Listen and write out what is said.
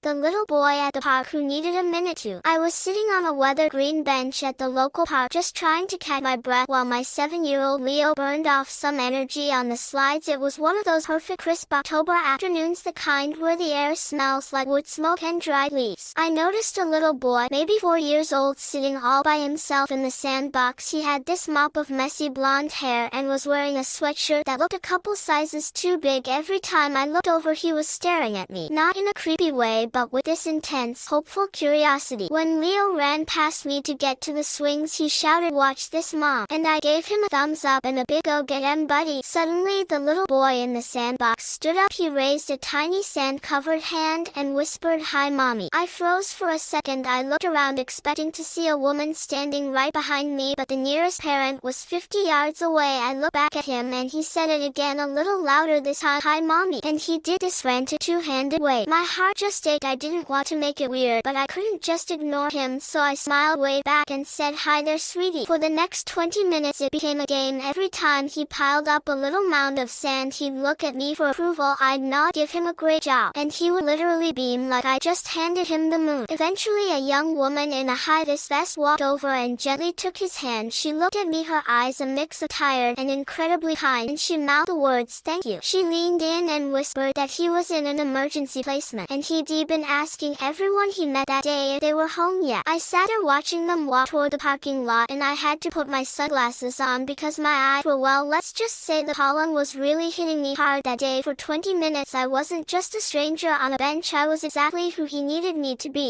the little boy at the park who needed a minute to. I was sitting on a weathered green bench at the local park just trying to catch my breath while my 7-year-old Leo burned off some energy on the slides. It was one of those perfect crisp October afternoons, the kind where the air smells like wood smoke and dried leaves. I noticed a little boy, maybe 4 years old, sitting all by himself in the sandbox. He had this mop of messy blonde hair and was wearing a sweatshirt that looked a couple sizes too big. Every time I looked over he was staring at me, not in a creepy way but with this intense, hopeful curiosity. When Leo ran past me to get to the swings he shouted, "Watch this, Mom," and I gave him a thumbs up and a big "Go get 'em, buddy." Suddenly the little boy in the sandbox stood up. He raised a tiny sand-covered hand and whispered, "Hi, Mommy." I froze for a second. I looked around expecting to see a woman standing right behind me, but the nearest parent was 50 yards away. I looked back at him and he said it again, a little louder this time, "Hi, Mommy." And he did this frantic two-handed wave. My heart just ached. I didn't want to make it weird, but I couldn't just ignore him, so I smiled, waved back and said, "Hi there, sweetie." For the next 20 minutes it became a game. Every time he piled up a little mound of sand he'd look at me for approval. I'd nod, give him a great job, and he would literally beam like I just handed him the moon. Eventually a young woman in a high-vis vest walked over and gently took his hand. She looked at me, her eyes a mix of tired and incredibly kind, and she mouthed the words, "Thank you." She leaned in and whispered that he was in an emergency placement, and he'd been asking everyone he met that day if they were home yet. I sat there watching them walk toward the parking lot, and I had to put my sunglasses on because my eyes were, well, let's just say the pollen was really hitting me hard that day. For 20 minutes I wasn't just a stranger on a bench, I was exactly who he needed me to be.